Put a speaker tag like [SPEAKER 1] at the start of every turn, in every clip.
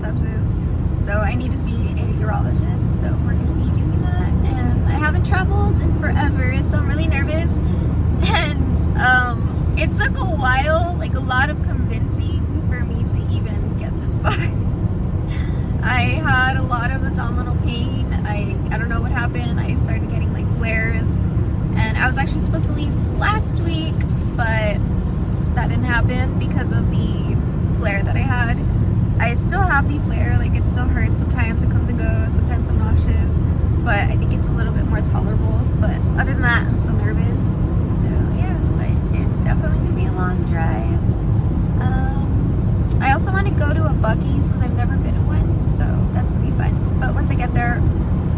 [SPEAKER 1] sepsis, so I need to see a urologist. So we're gonna be doing that, and I haven't traveled in forever, so I'm really nervous. And it took a while, like a lot of convincing for me to even get this far. I had a lot of abdominal pain. I don't know what happened. I started getting like flares, and I was actually supposed to leave last week, but that didn't happen because of the flare that I had. I still have the flare, like it still hurts sometimes, it comes and goes, sometimes I'm nauseous, but I think it's a little bit more tolerable. But other than that, I'm still nervous. So yeah, but it's definitely gonna be a long drive. I also want to go to a Buc-ee's because I've never been to one, so that's gonna be fun. But once I get there,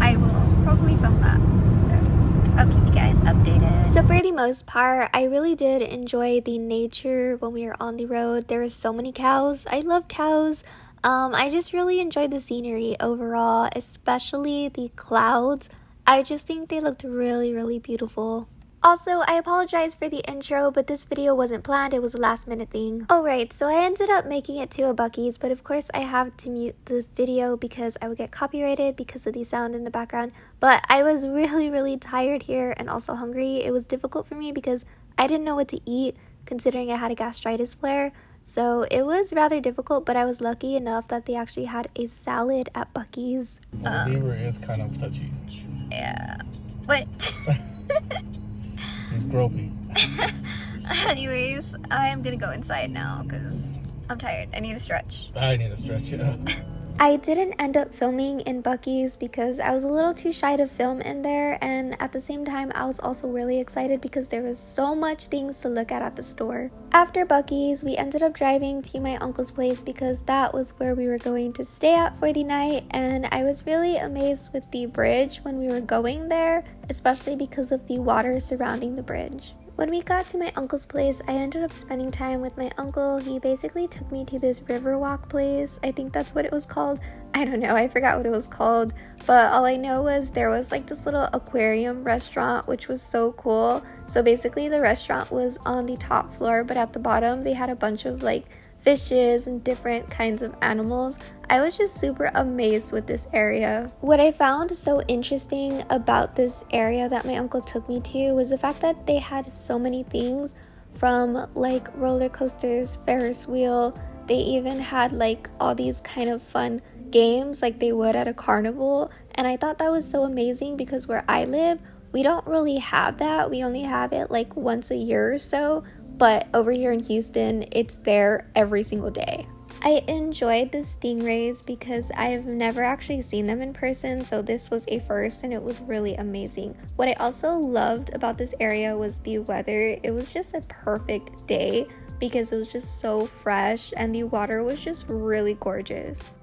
[SPEAKER 1] I will probably film that. So I'll keep you guys updated. So for the most part, I really did enjoy the nature when we were on the road. There were so many cows. I love cows. I just really enjoyed the scenery overall, especially the clouds. I just think they looked really, really beautiful. Also, I apologize for the intro, but this video wasn't planned, it was a last minute thing. Alright, so I ended up making it to a Buc-ee's, but of course I have to mute the video because I would get copyrighted because of the sound in the background. But I was really, really tired here and also hungry. It was difficult for me because I didn't know what to eat considering I had a gastritis flare. So it was rather difficult, but I was lucky enough that they actually had a salad at Buc-ee's.
[SPEAKER 2] The beaver is kind of touchy.
[SPEAKER 1] Yeah. What?
[SPEAKER 2] He's gropey.
[SPEAKER 1] Anyways, I am gonna go inside now because I'm tired. I need to stretch.
[SPEAKER 2] I need to stretch, yeah.
[SPEAKER 1] I didn't end up filming in Buc-ee's because I was a little too shy to film in there, and at the same time I was also really excited because there was so much things to look at the store. After Buc-ee's, we ended up driving to my uncle's place because that was where we were going to stay at for the night, and I was really amazed with the bridge when we were going there, especially because of the water surrounding the bridge. When we got to my uncle's place, I ended up spending time with my uncle. He basically took me to this riverwalk place. I think that's what it was called. I don't know, I forgot what it was called. But all I know was there was like this little aquarium restaurant, which was so cool. So basically the restaurant was on the top floor, but at the bottom they had a bunch of like fishes and different kinds of animals. I was just super amazed with this area. What I found so interesting about this area that my uncle took me to was the fact that they had so many things, from like roller coasters, Ferris wheel. They even had like all these kind of fun games like they would at a carnival, and I thought that was so amazing because where I live, we don't really have that. We only have it like once a year or so, but over here in Houston, it's there every single day. I enjoyed the stingrays because I've never actually seen them in person, so this was a first and it was really amazing. What I also loved about this area was the weather. It was just a perfect day because it was just so fresh and the water was just really gorgeous.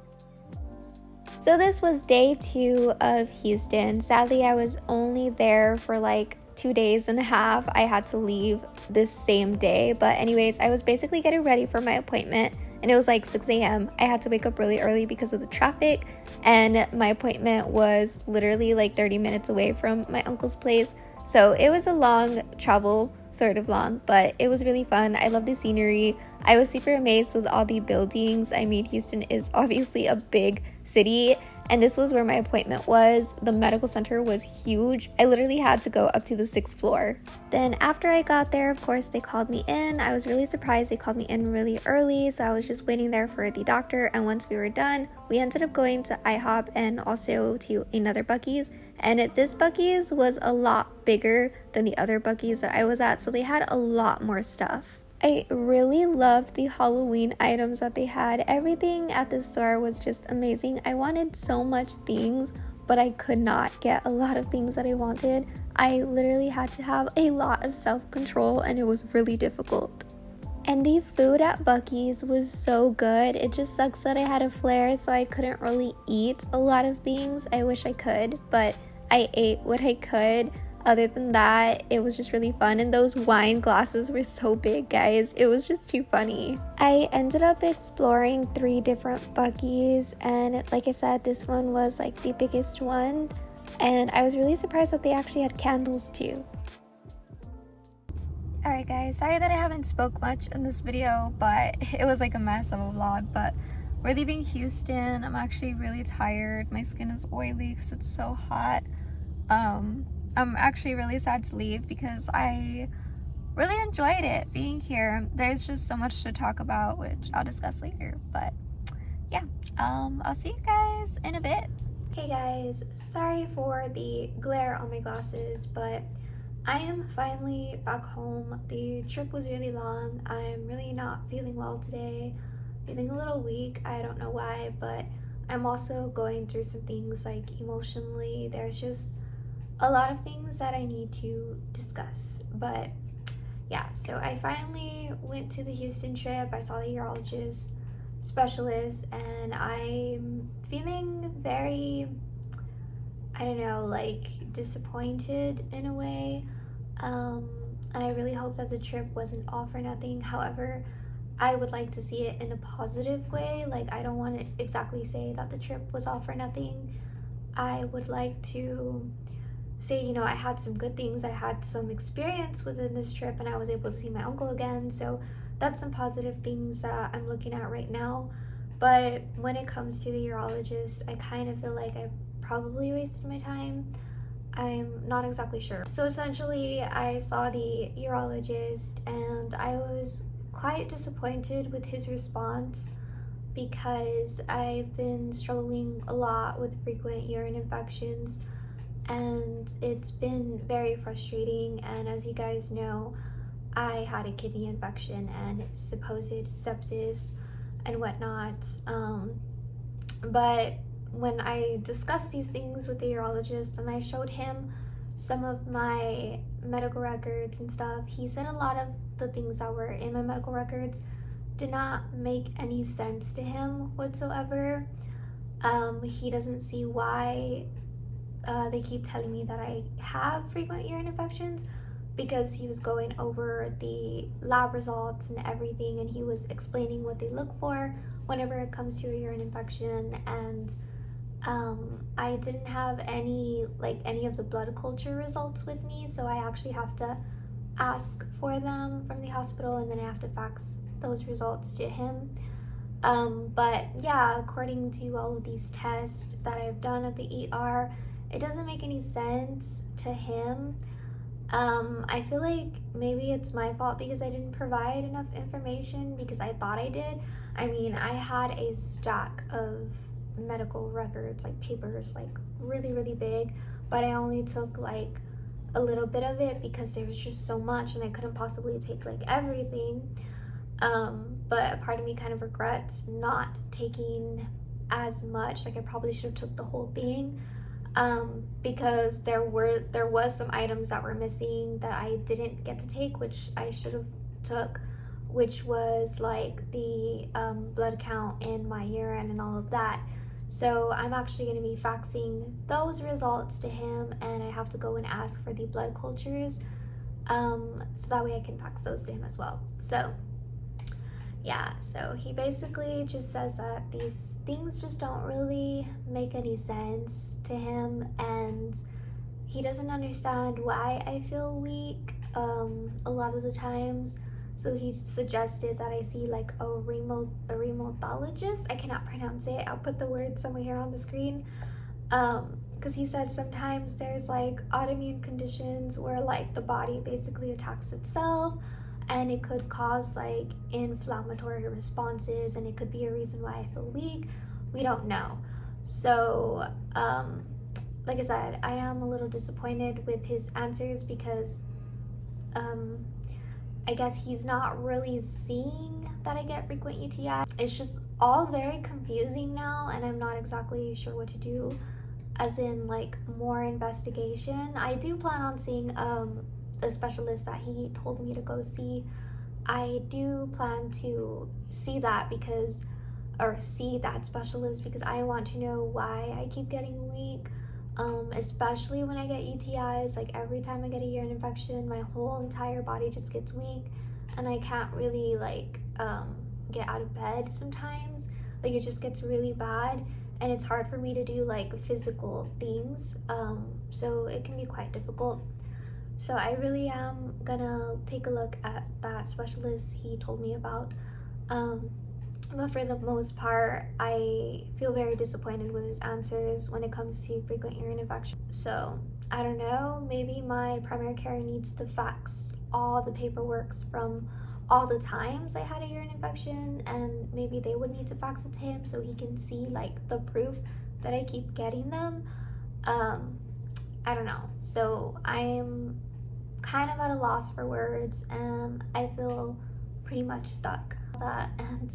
[SPEAKER 1] So this was day 2 of Houston. Sadly, I was only there for like 2.5 days. I had to leave this same day, but anyways, I was basically getting ready for my appointment, and it was like 6 a.m. I had to wake up really early because of the traffic, and my appointment was literally like 30 minutes away from my uncle's place, so it was a long travel, sort of long, but it was really fun. I love the scenery. I was super amazed with all the buildings. I mean, Houston is obviously a big city, and this was where my appointment was. The medical center was huge. I literally had to go up to the 6th floor. Then after I got there, of course, they called me in. I was really surprised they called me in really early, so I was just waiting there for the doctor, and once we were done, we ended up going to IHOP and also to another Buc-ee's, and this Buc-ee's was a lot bigger than the other Buc-ee's that I was at, so they had a lot more stuff. I really loved the Halloween items that they had. Everything at the store was just amazing. I wanted so much things, but I could not get a lot of things that I wanted. I literally had to have a lot of self-control, and it was really difficult. And the food at Buc-ee's was so good. It just sucks that I had a flare, so I couldn't really eat a lot of things. I wish I could, but I ate what I could. Other than that, it was just really fun, and those wine glasses were so big, guys. It was just too funny. I ended up exploring 3 different Buc-ee's, and like I said, this one was like the biggest one, and I was really surprised that they actually had candles too. Alright guys, sorry that I haven't spoke much in this video, but it was like a mess of a vlog, but We're leaving Houston. I'm actually really tired. My skin is oily because it's so hot. I'm actually really sad to leave because I really enjoyed it being here. There's just so much to talk about, which I'll discuss later. But yeah, I'll see you guys in a bit. Hey guys, sorry for the glare on my glasses, but I am finally back home. The trip was really long. I'm really not feeling well today. Feeling a little weak. I don't know why, but I'm also going through some things like emotionally. There's just a lot of things that I need to discuss. But yeah, so I finally went to the Houston trip. I saw the urologist specialist, and I'm feeling very, I don't know, like disappointed in a way. And I really hope that the trip wasn't all for nothing. However, I would like to see it in a positive way. Like, I don't want to exactly say that the trip was all for nothing. I would like to say, you know, I had some good things. I had some experience within this trip, and I was able to see my uncle again. So that's some positive things that I'm looking at right now. But when it comes to the urologist, I kind of feel like I probably wasted my time. I'm not exactly sure. So essentially, I saw the urologist and I was quite disappointed with his response because I've been struggling a lot with frequent urine infections, and it's been very frustrating. And as you guys know, I had a kidney infection and supposed sepsis and whatnot. But when I discussed these things with the urologist and I showed him some of my medical records and stuff, he said a lot of the things that were in my medical records did not make any sense to him whatsoever. He doesn't see why they keep telling me that I have frequent urine infections, because he was going over the lab results and everything, and he was explaining what they look for whenever it comes to a urine infection. And I didn't have any of the blood culture results with me, so I actually have to ask for them from the hospital, and then I have to fax those results to him. But yeah, according to all of these tests that I've done at the ER, it doesn't make any sense to him. I feel like maybe it's my fault because I didn't provide enough information, because I thought I did. I mean, I had a stack of medical records, like papers, like really, really big, but I only took like a little bit of it because there was just so much and I couldn't possibly take like everything. But a part of me kind of regrets not taking as much. Like, I probably should have took the whole thing, because there was some items that were missing that I didn't get to take, which I should have took, which was like the blood count in my urine and all of that. So I'm actually going to be faxing those results to him, and I have to go and ask for the blood cultures, so that way I can fax those to him as well. So yeah, so he basically just says that these things just don't really make any sense to him, and he doesn't understand why I feel weak a lot of the times. So he suggested that I see like a rheumatologist. I cannot pronounce it. I'll put the word somewhere here on the screen. Because he said sometimes there's like autoimmune conditions where like the body basically attacks itself, and it could cause like inflammatory responses, and it could be a reason why I feel weak. We don't know. So like I said, I am a little disappointed with his answers because I guess he's not really seeing that I get frequent UTI. It's just all very confusing now, and I'm not exactly sure what to do, as in like more investigation. I do plan on seeing a specialist that he told me to go see. I do plan to see that specialist because I want to know why I keep getting weak, especially when I get UTIs. Like, every time I get a urine infection, my whole entire body just gets weak, and I can't really like get out of bed sometimes. Like, it just gets really bad, and it's hard for me to do like physical things, so it can be quite difficult. So I really am gonna take a look at that specialist he told me about. But for the most part, I feel very disappointed with his answers when it comes to frequent urine infection. So I don't know, maybe my primary care needs to fax all the paperwork from all the times I had a urine infection, and maybe they would need to fax it to him so he can see like the proof that I keep getting them. I don't know. So I'm kind of at a loss for words, and I feel pretty much stuck. And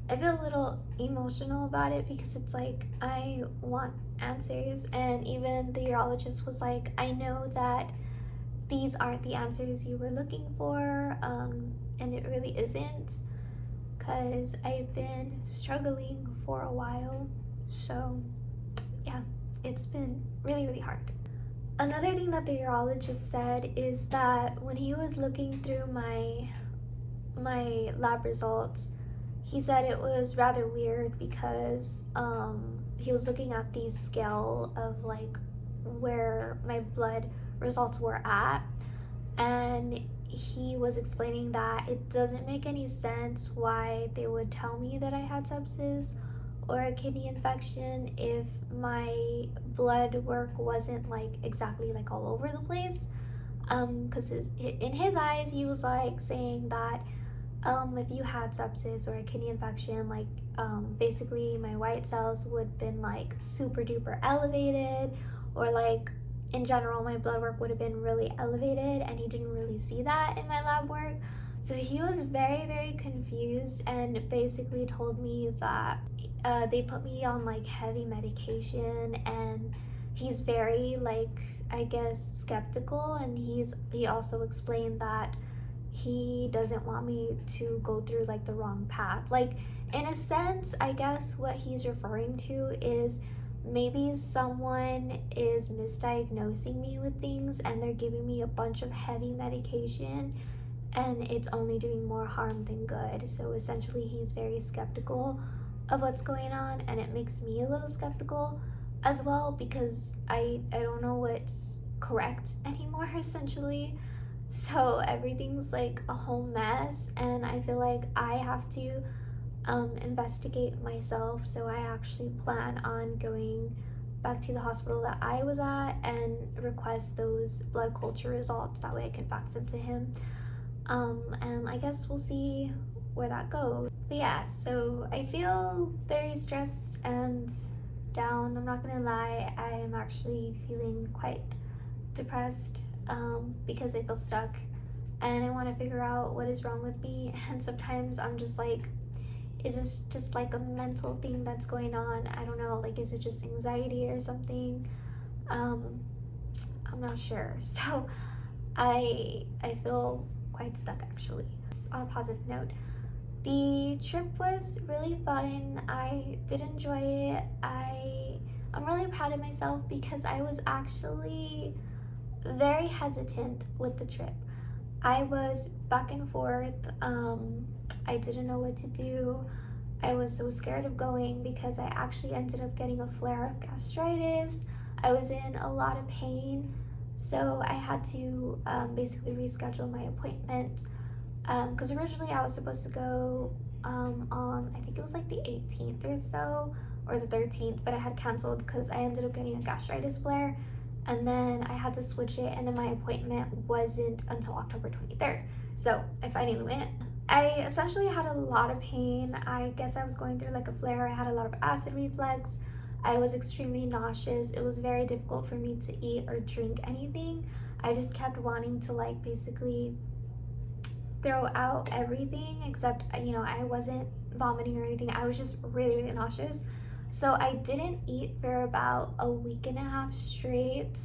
[SPEAKER 1] I feel a little emotional about it because it's like I want answers, and even the urologist was like, I know that these aren't the answers you were looking for, and it really isn't, because I've been struggling for a while. So yeah, it's been really, really hard. Another thing that the urologist said is that when he was looking through my lab results, he said it was rather weird because he was looking at the scale of like where my blood results were at, and he was explaining that it doesn't make any sense why they would tell me that I had sepsis or a kidney infection if my blood work wasn't like exactly like all over the place, because in his eyes he was like saying that if you had sepsis or a kidney infection, like basically my white cells would have been like super duper elevated, or like in general my blood work would have been really elevated, and he didn't really see that in my lab work. So he was very, very confused and basically told me that they put me on like heavy medication, and he's very like, I guess, skeptical, and he also explained that he doesn't want me to go through like the wrong path. Like in a sense, I guess what he's referring to is maybe someone is misdiagnosing me with things and they're giving me a bunch of heavy medication, and it's only doing more harm than good. So essentially he's very skeptical of what's going on, and it makes me a little skeptical as well because I don't know what's correct anymore essentially. So everything's like a whole mess, and I feel like I have to investigate myself. So I actually plan on going back to the hospital that I was at and request those blood culture results. That way I can fax them to him. And I guess we'll see where that goes. But yeah, so I feel very stressed and down. I'm not gonna lie, I am actually feeling quite depressed because I feel stuck and I want to figure out what is wrong with me. And sometimes I'm just like, is this just like a mental thing that's going on? I don't know, like, is it just anxiety or something? I'm not sure. So I feel quite stuck actually. On a positive note, the trip was really fun. I did enjoy it. I'm really proud of myself because I was actually very hesitant with the trip. I was back and forth. I didn't know what to do. I was so scared of going because I actually ended up getting a flare of gastritis. I was in a lot of pain, so I had to basically reschedule my appointment because originally I was supposed to go on, I think it was like the 18th or so, or the 13th, but I had canceled because I ended up getting a gastritis flare, and then I had to switch it, and then my appointment wasn't until October 23rd. So I finally went. I essentially had a lot of pain. I guess I was going through like a flare. I had a lot of acid reflux. I was extremely nauseous. It was very difficult for me to eat or drink anything. I just kept wanting to like basically throw out everything, except, you know, I wasn't vomiting or anything. I was just really, really nauseous. So I didn't eat for about a week and a half straight.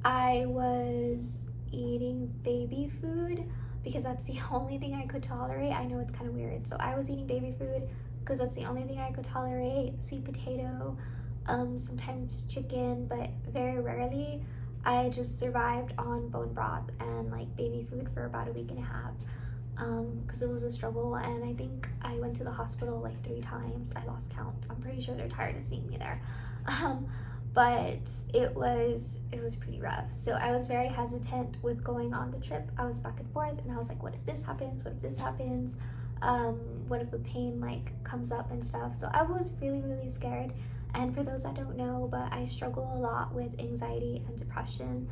[SPEAKER 1] I was eating baby food because that's the only thing I could tolerate. I know it's kind of weird. So I was eating baby food because that's the only thing I could tolerate. Sweet potato, sometimes chicken, but very rarely. I just survived on bone broth and like baby food for about a week and a half because it was a struggle, and I think I went to the hospital like 3 times. I lost count. I'm pretty sure they're tired of seeing me there. But it was pretty rough. So I was very hesitant with going on the trip. I was back and forth, and I was like, what if this happens? What if this happens? what if the pain like comes up and stuff. So I was really scared. And for those that don't know, but I struggle a lot with anxiety and depression,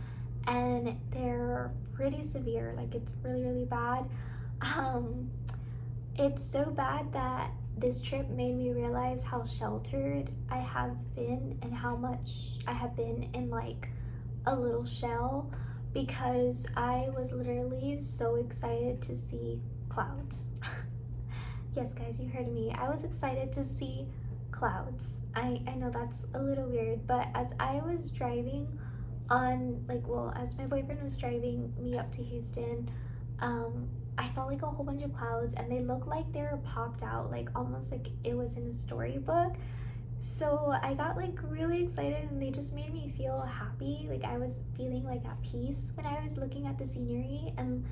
[SPEAKER 1] and they're pretty severe. Like, it's really bad. um it's so bad that this trip made me realize how sheltered I have been and how much I have been in like a little shell, because I was literally so excited to see clouds. Yes, guys, you heard me. I was excited to see clouds. I know that's a little weird, but as I was driving on, like, well, as my boyfriend was driving me up to Houston, I saw like a whole bunch of clouds, and they looked like they were popped out, like almost like it was in a storybook. So I got like really excited, and they just made me feel happy. Like, I was feeling like at peace when I was looking at the scenery. And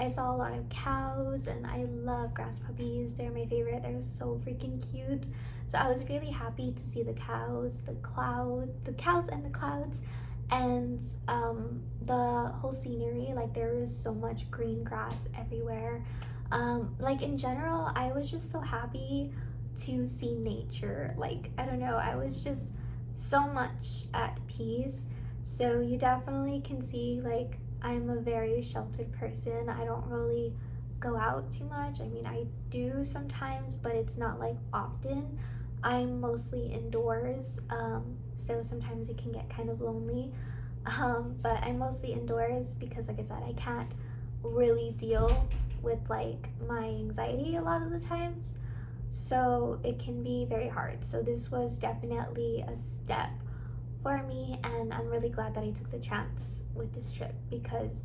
[SPEAKER 1] I saw a lot of cows, and I love grass puppies. They're my favorite. They're so freaking cute. So I was really happy to see the cows, the cows and the clouds, and the whole scenery. Like, there was so much green grass everywhere. Like, in general, I was just so happy to see nature. Like, I don't know, I was just so much at peace. So you definitely can see, like, I'm a very sheltered person. I don't really go out too much. I mean, I do sometimes, but it's not like often. I'm mostly indoors, so sometimes it can get kind of lonely. But I'm mostly indoors because, like I said, I can't really deal with like my anxiety a lot of the times, so it can be very hard. So this was definitely a step for me, and I'm really glad that I took the chance with this trip, because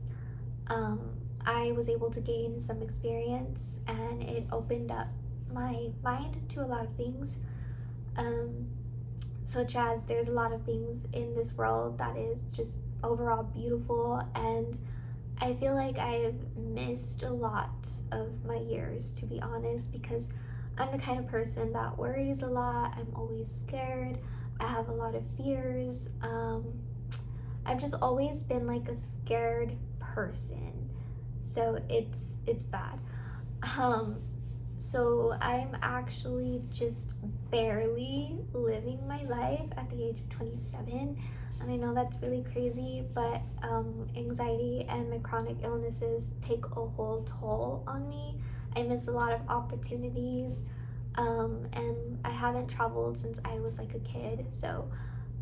[SPEAKER 1] I was able to gain some experience, and it opened up my mind to a lot of things, such as there's a lot of things in this world that is just overall beautiful, and I feel like I've missed a lot of my years, to be honest, because I'm the kind of person that worries a lot. I'm always scared. I have a lot of fears. I've just always been like a scared person, so it's bad. So I'm actually just barely living my life at the age of 27, and I know that's really crazy, but anxiety and my chronic illnesses take a whole toll on me. I miss a lot of opportunities, and I haven't traveled since I was like a kid, so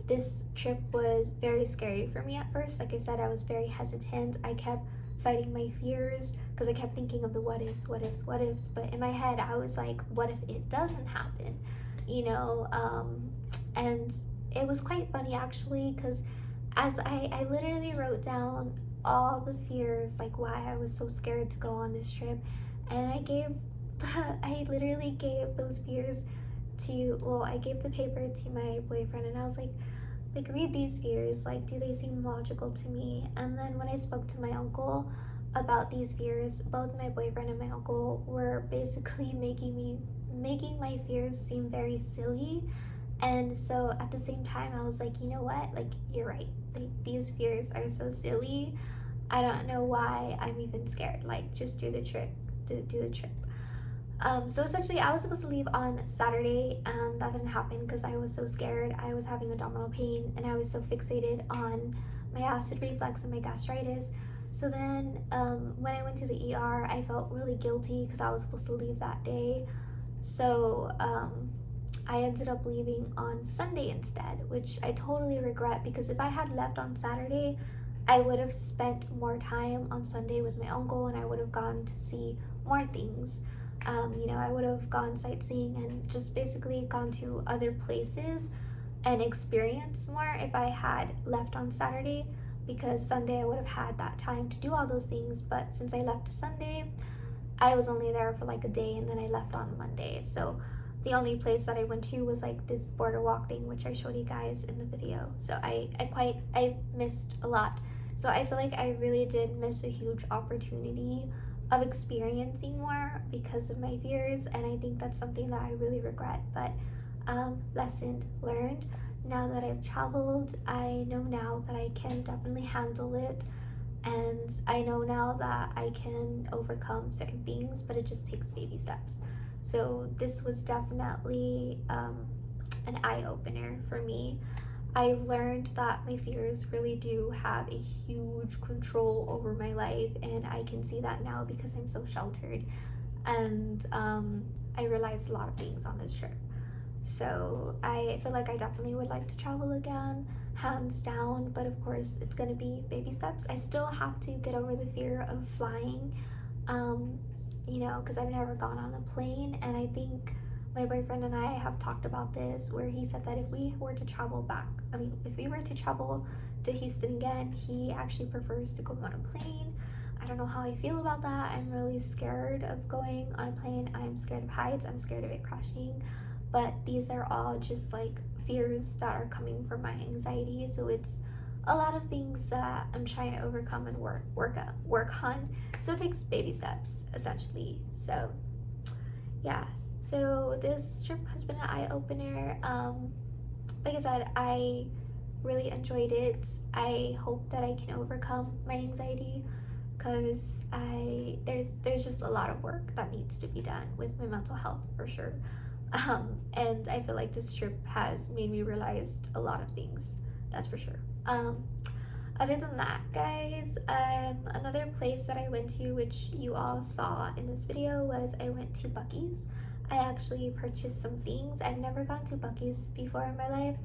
[SPEAKER 1] this trip was very scary for me at first. Like I said, I was very hesitant. I kept fighting my fears because I kept thinking of the what ifs, but in my head I was like, what if it doesn't happen, you know? And it was quite funny actually, because as I literally wrote down all the fears, like why I was so scared to go on this trip, and I literally gave those fears I gave the paper to my boyfriend, and I was like, read these fears, like, do they seem logical to me? And then when I spoke to my uncle about these fears, both my boyfriend and my uncle were basically making my fears seem very silly. And so at the same time, I was like, you know what, like, you're right, like, these fears are so silly. I don't know why I'm even scared. Like, just do the trip. Do the trip. So essentially, I was supposed to leave on Saturday, and that didn't happen because I was so scared. I was having abdominal pain, and I was so fixated on my acid reflux and my gastritis. So then when I went to the ER, I felt really guilty because I was supposed to leave that day. So I ended up leaving on Sunday instead, which I totally regret, because if I had left on Saturday, I would have spent more time on Sunday with my uncle, and I would have gone to see more things. You know, I would have gone sightseeing and just basically gone to other places and experienced more if I had left on Saturday, because Sunday I would have had that time to do all those things. But since I left Sunday, I was only there for like a day, and then I left on Monday. So the only place that I went to was like this border walk thing, which I showed you guys in the video. So I missed a lot. So I feel like I really did miss a huge opportunity of experiencing more because of my fears, and I think that's something that I really regret. But lesson learned. Now that I've traveled, I know now that I can definitely handle it. And I know now that I can overcome certain things, but it just takes baby steps. So this was definitely an eye-opener for me. I learned that my fears really do have a huge control over my life, and I can see that now because I'm so sheltered. And I realized a lot of things on this trip. So I feel like I definitely would like to travel again, hands down, but of course it's gonna be baby steps. I still have to get over the fear of flying, you know, because I've never gone on a plane, and I think my boyfriend and I have talked about this, where he said that if we were to travel back, if we were to travel to Houston again, he actually prefers to go on a plane. I don't know how I feel about that. I'm really scared of going on a plane. I'm scared of heights. I'm scared of it crashing. But these are all just like fears that are coming from my anxiety. So it's a lot of things that I'm trying to overcome and work on. So it takes baby steps, essentially. So yeah. So this trip has been an eye-opener. Like I said, I really enjoyed it. I hope that I can overcome my anxiety, because there's just a lot of work that needs to be done with my mental health, for sure. And I feel like this trip has made me realize a lot of things, that's for sure. Other than that, guys, another place that I went to, which you all saw in this video, was I went to Buc-ee's. I actually purchased some things. I've never gone to Buc-ee's before in my life,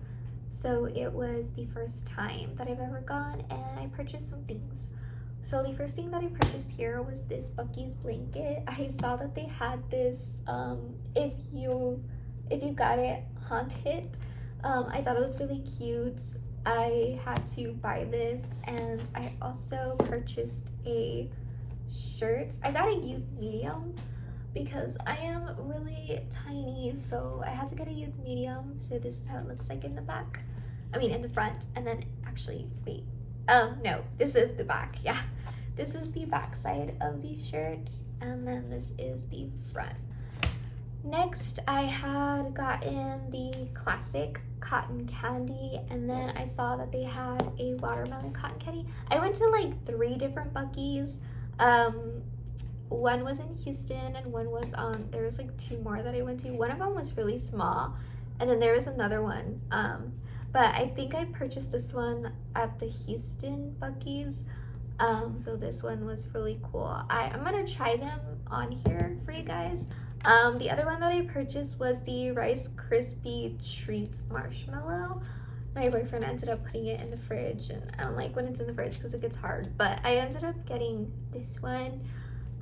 [SPEAKER 1] so it was the first time that I've ever gone, and I purchased some things. So the first thing that I purchased here was this Buc-ee's blanket. I saw that they had this, if you got it, haunt it. I thought it was really cute. I had to buy this, and I also purchased a shirt. I got a youth medium because I am really tiny, so I had to get a youth medium. So this is how it looks like in the back. In the front, and then actually, wait. No, this is the back, yeah. This is the back side of the shirt, and then this is the front. Next, I had gotten the classic cotton candy, and then I saw that they had a watermelon cotton candy. I went to like 3 different Buc-ee's. One was in Houston, and one was there was like 2 more that I went to. One of them was really small, and then there was another one. But I think I purchased this one at the Houston Buc-ee's. So this one was really cool. I'm gonna try them on here for you guys. The other one that I purchased was the Rice Krispie Treat Marshmallow. My boyfriend ended up putting it in the fridge, and I don't like when it's in the fridge because it gets hard, but I ended up getting this one.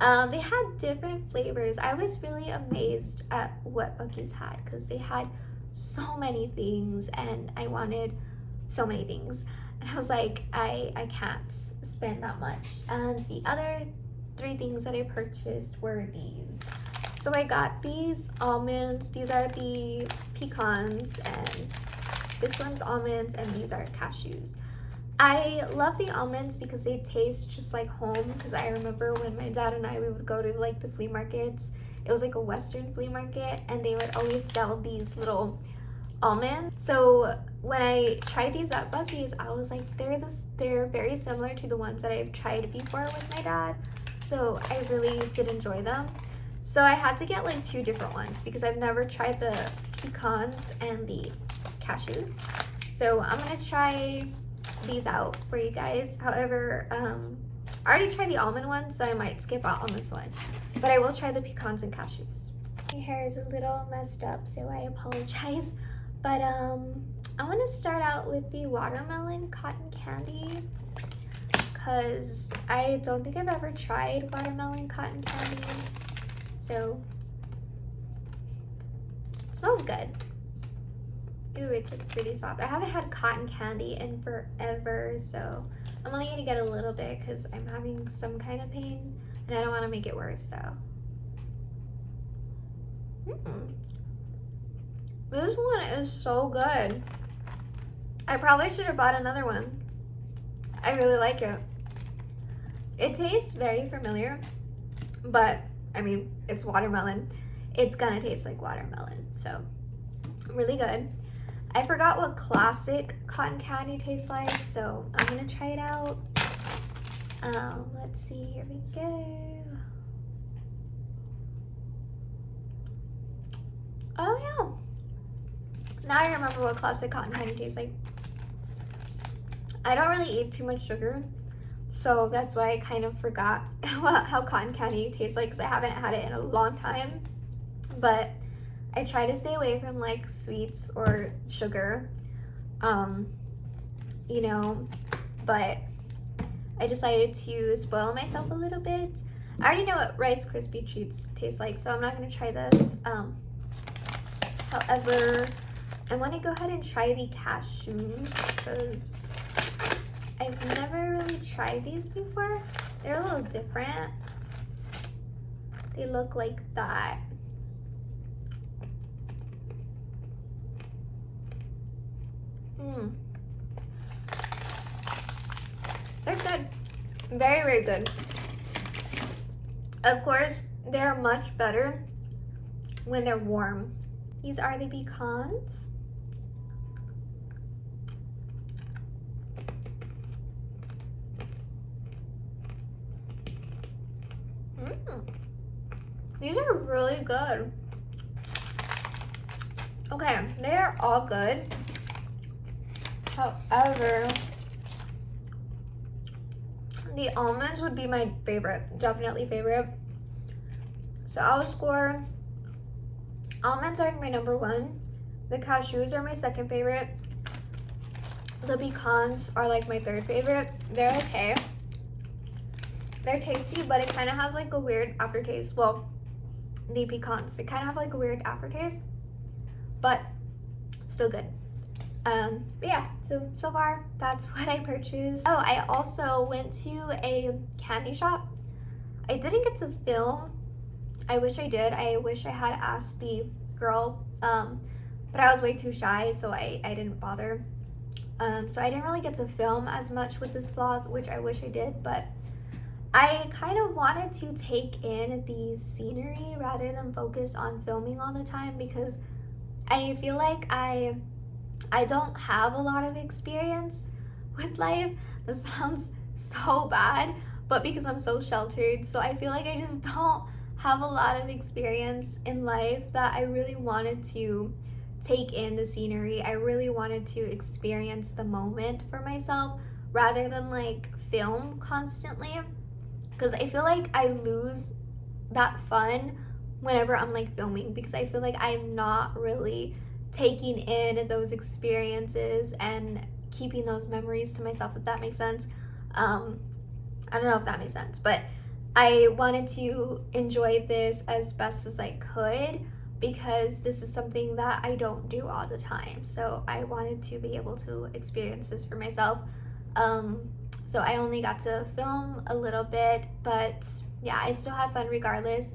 [SPEAKER 1] They had different flavors. I was really amazed at what Buc-ee's had, because they had so many things, and I wanted so many things, and I was like, I can't spend that much. And the other 3 things that I purchased were these. So I got these almonds. These are the pecans, and this one's almonds, and these are cashews. I love the almonds because they taste just like home, because I remember when my dad and I, we would go to like the flea markets. It was like a Western flea market, and they would always sell these little almonds. So when I tried these at Buc-ee's, I was like, they're very similar to the ones that I've tried before with my dad. So I really did enjoy them. So I had to get like 2 different ones because I've never tried the pecans and the cashews. So I'm gonna try these out for you guys. However, I already tried the almond one, so I might skip out on this one, but I will try the pecans and cashews. My hair is a little messed up, so I apologize, but I want to start out with the watermelon cotton candy, because I don't think I've ever tried watermelon cotton candy. So it smells good. Ooh, it's like pretty soft. I haven't had cotton candy in forever, so I'm only gonna get a little bit because I'm having some kind of pain, and I don't want to make it worse. So this one is so good. I probably should have bought another one. I really like it. It tastes very familiar, but it's watermelon. It's gonna taste like watermelon, so really good. I forgot what classic cotton candy tastes like, so I'm gonna try it out. Let's see, here we go. Oh yeah, now I remember what classic cotton candy tastes like. I don't really eat too much sugar, so that's why I kind of forgot how cotton candy tastes like, because I haven't had it in a long time. But I try to stay away from like sweets or sugar, you know, but I decided to spoil myself a little bit. I already know what Rice Krispie treats taste like, so I'm not going to try this. However, I want to go ahead and try the cashews because I've never really tried these before. They're a little different. They look like that. They're good. Very, very good. Of course, they're much better when they're warm. These are the pecans. These are really good. Okay, they're all good. However, the almonds would be my favorite, definitely favorite. So I'll score, almonds are my number one. The cashews are my second favorite. The pecans are like my third favorite. They're okay. They're tasty, but it kind of has like a weird aftertaste. Well, the pecans, they kind of have like a weird aftertaste, but still good. But yeah, so far that's what I purchased. Oh, I also went to a candy shop. I didn't get to film. I wish I did. I wish I had asked the girl, but I was way too shy, so I didn't bother. So I didn't really get to film as much with this vlog, which I wish I did, but I kind of wanted to take in the scenery rather than focus on filming all the time, because I feel like I don't have a lot of experience with life. This sounds so bad, but because I'm so sheltered, so I feel like I just don't have a lot of experience in life, that I really wanted to take in the scenery. I really wanted to experience the moment for myself rather than like film constantly, because I feel like I lose that fun whenever I'm like filming, because I feel like I'm not really taking in those experiences and keeping those memories to myself, if that makes sense. I don't know if that makes sense, but I wanted to enjoy this as best as I could, because this is something that I don't do all the time. So I wanted to be able to experience this for myself. So I only got to film a little bit, but yeah, I still had fun regardless.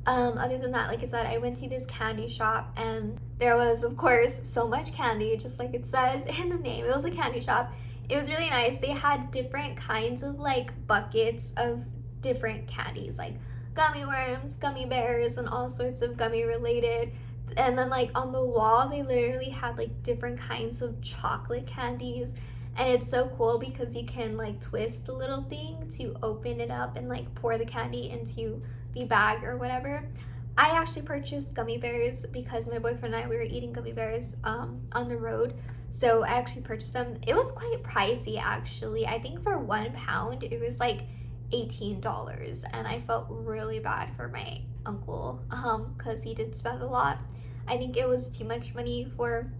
[SPEAKER 1] Other than that, like I said, I went to this candy shop and there was, of course, so much candy, just like it says in the name. It was a candy shop. It was really nice. They had different kinds of like buckets of different candies, like gummy worms, gummy bears, and all sorts of gummy related. And then like on the wall, they literally had like different kinds of chocolate candies. And it's so cool because you can like twist the little thing to open it up and like pour the candy into the bag or whatever. I actually purchased gummy bears because my boyfriend and I, we were eating gummy bears on the road. So I actually purchased them. It was quite pricey actually. I think for 1 pound, it was like $18, and I felt really bad for my uncle because he did spend a lot. I think it was too much money for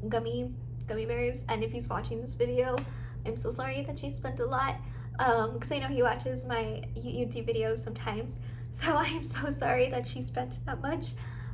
[SPEAKER 1] gummy bears, and if he's watching this video, I'm so sorry that she spent a lot, because I know he watches my YouTube videos sometimes, so I'm so sorry that she spent that much.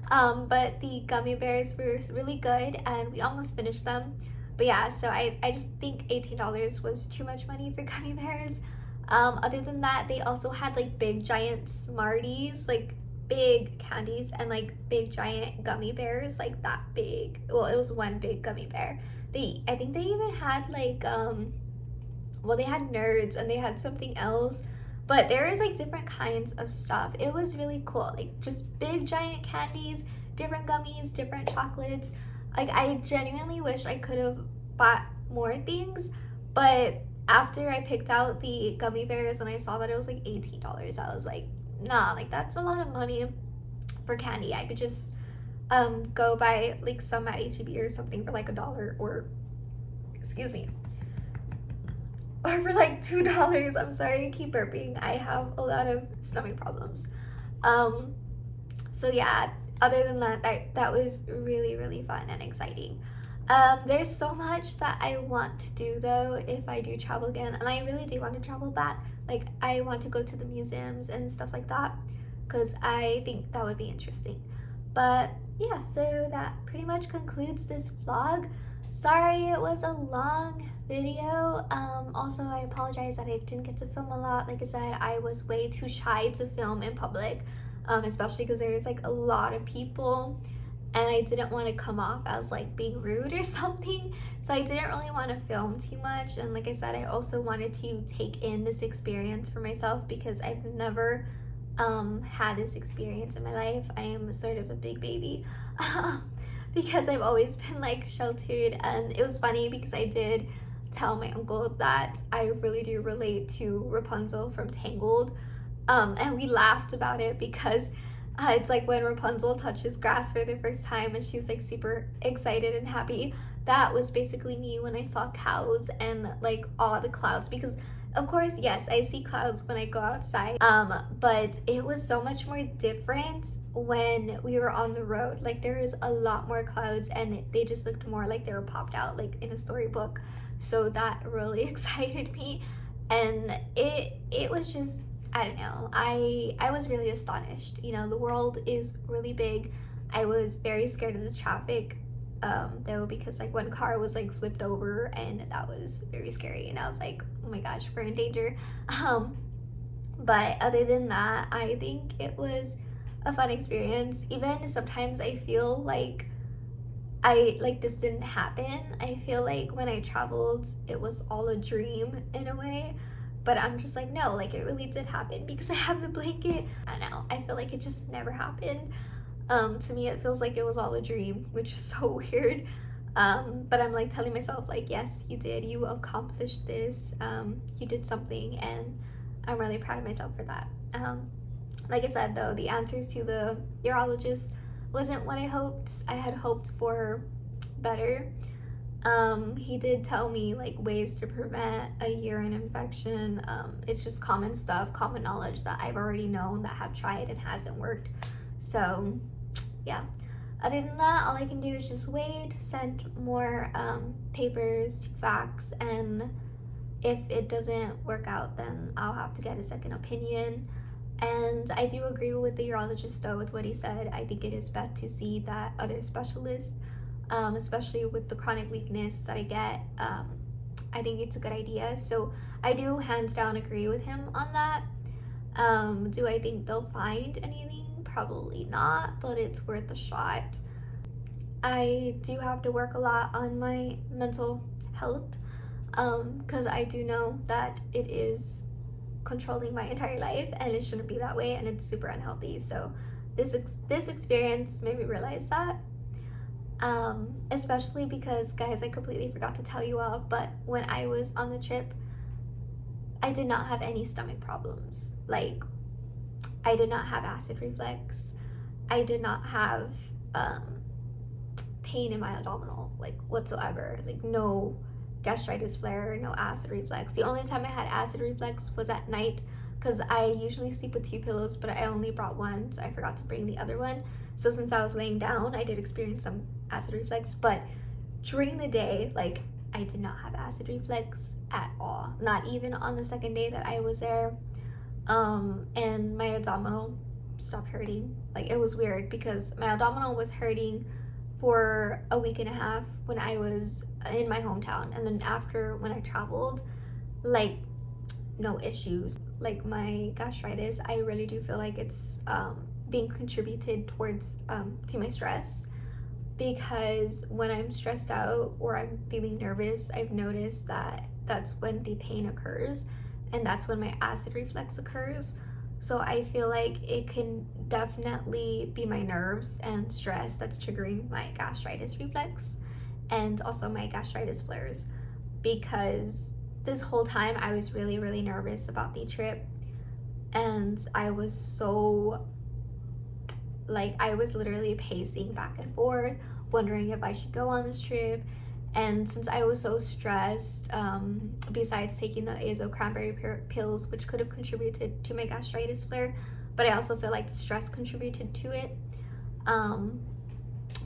[SPEAKER 1] But the gummy bears were really good and we almost finished them. But yeah, so I just think $18 was too much money for gummy bears. Other than that, they also had like big giant Smarties, like big candies, and like big giant gummy bears, like that big. Well, it was one big gummy bear. I think they even had like well, they had Nerds and they had something else, but there is like different kinds of stuff. It was really cool, like just big giant candies, different gummies, different chocolates. Like I genuinely wish I could have bought more things, but after I picked out the gummy bears and I saw that it was like $18, I was like, nah, like that's a lot of money for candy. I could just go buy like some at HEB or something for like $1, or excuse me, or for like $2. I'm sorry, I keep burping. I have a lot of stomach problems. So yeah, other than that, that was really, really fun and exciting. There's so much that I want to do though if I do travel again, and I really do want to travel back. Like I want to go to the museums and stuff like that because I think that would be interesting. But yeah, so that pretty much concludes this vlog. Sorry it was a long video. Also I apologize that I didn't get to film a lot. Like I said, I was way too shy to film in public, especially because there's like a lot of people and I didn't want to come off as like being rude or something, so I didn't really want to film too much. And like I said, I also wanted to take in this experience for myself because I've never had this experience in my life. I am sort of a big baby because I've always been like sheltered. And it was funny because I did tell my uncle that I really do relate to Rapunzel from Tangled, and we laughed about it because it's like when Rapunzel touches grass for the first time and she's like super excited and happy. That was basically me when I saw cows and like all the clouds, because of course, yes, I see clouds when I go outside, but it was so much more different when we were on the road. Like there was a lot more clouds and they just looked more like they were popped out like in a storybook. So that really excited me, and it was just, I don't know, I was really astonished. You know, the world is really big. I was very scared of the traffic though, because like one car was like flipped over and that was very scary, and I was like, oh my gosh, we're in danger. But other than that, I think it was a fun experience. Even sometimes I feel like this didn't happen. I feel like when I traveled it was all a dream in a way, but I'm just like, no, like it really did happen because I have the blanket. I don't know, I feel like it just never happened. To me it feels like it was all a dream, which is so weird. But I'm like telling myself like, yes, you did, you accomplished this, you did something, and I'm really proud of myself for that. Like I said though, the answers to the urologist wasn't what I hoped. I had hoped for better. He did tell me like ways to prevent a urine infection. It's just common stuff, common knowledge that I've already known, that have tried and hasn't worked. So yeah, other than that, all I can do is just wait, send more papers to fax, and if it doesn't work out, then I'll have to get a second opinion. And I do agree with the urologist though, with what he said. I think it is best to see that other specialist, especially with the chronic weakness that I get. I think it's a good idea. So I do hands down agree with him on that. Do I think they'll find anything? Probably not, but it's worth a shot. I do have to work a lot on my mental health, because I do know that it is controlling my entire life and it shouldn't be that way, and it's super unhealthy. So this experience made me realize that, especially because, guys, I completely forgot to tell you all, but when I was on the trip, I did not have any stomach problems. Like, I did not have acid reflux. I did not have pain in my abdominal, like whatsoever. Like no gastritis flare, no acid reflux. The only time I had acid reflux was at night, because I usually sleep with 2 pillows, but I only brought one, so I forgot to bring the other one. So since I was laying down, I did experience some acid reflux, but during the day, like, I did not have acid reflux at all. Not even on the second day that I was there. And my abdominal stopped hurting. Like, it was weird because my abdominal was hurting for a week and a half when I was in my hometown, and then after, when I traveled, like, no issues. Like, my gastritis, I really do feel like it's being contributed towards to my stress, because when I'm stressed out or I'm feeling nervous, I've noticed that that's when the pain occurs, and that's when my acid reflux occurs. So I feel like it can definitely be my nerves and stress that's triggering my gastritis reflex, and also my gastritis flares, because this whole time I was really nervous about the trip, and I was so, like, I was literally pacing back and forth, wondering if I should go on this trip. And since I was so stressed, besides taking the azo cranberry pills, which could have contributed to my gastritis flare, but I also feel like the stress contributed to it,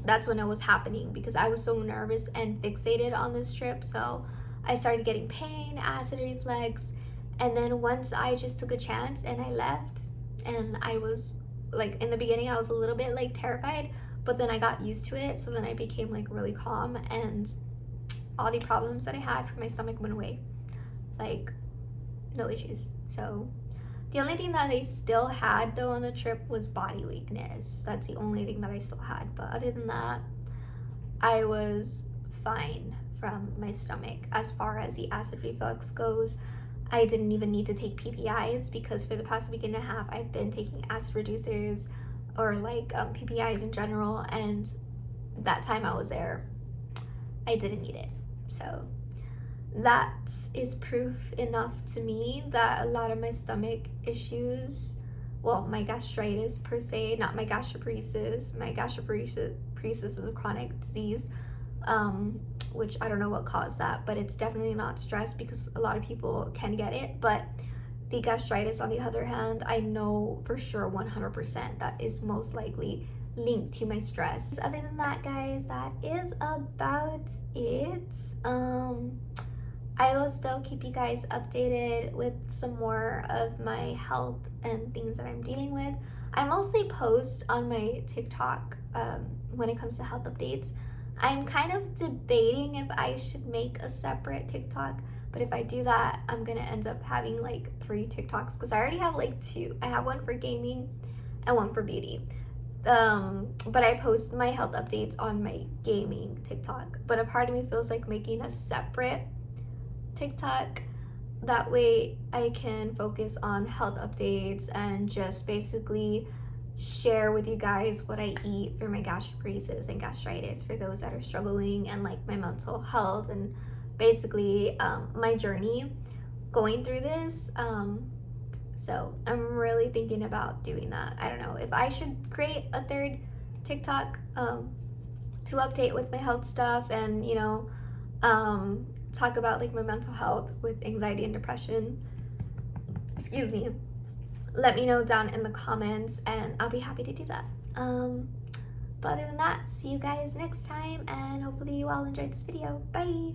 [SPEAKER 1] that's when it was happening, because I was so nervous and fixated on this trip. So I started getting pain, acid reflux, and then once I just took a chance and I left, and I was like, in the beginning I was a little bit like terrified, but then I got used to it, so then I became like really calm, and all the problems that I had for my stomach went away, like no issues. So the only thing that I still had though on the trip was body weakness. That's the only thing that I still had, but other than that, I was fine from my stomach. As far as the acid reflux goes, I didn't even need to take PPIs, because for the past week and a half I've been taking acid reducers, or like PPIs in general, and that time I was there, I didn't need it. So that is proof enough to me that a lot of my stomach issues, well, my gastritis per se, not my gastroparesis. My gastroparesis is a chronic disease, which I don't know what caused that, but it's definitely not stress, because a lot of people can get it. But the gastritis, on the other hand, I know for sure 100% that is most likely linked to my stress. Other than that, guys, that is about it. I will still keep you guys updated with some more of my health and things that I'm dealing with. I mostly post on my TikTok when it comes to health updates. I'm kind of debating if I should make a separate TikTok, but if I do that, I'm gonna end up having like 3 TikToks, because I already have like 2. I have one for gaming and one for beauty. But I post my health updates on my gaming TikTok, but a part of me feels like making a separate TikTok. That way I can focus on health updates and just basically share with you guys what I eat for my gastroparesis and gastritis, for those that are struggling, and like my mental health, and basically my journey going through this. So I'm really thinking about doing that. I don't know if I should create a 3rd TikTok to update with my health stuff, and you know, talk about like my mental health with anxiety and depression. Excuse me. Let me know down in the comments, and I'll be happy to do that. But other than that, see you guys next time, and hopefully you all enjoyed this video. Bye.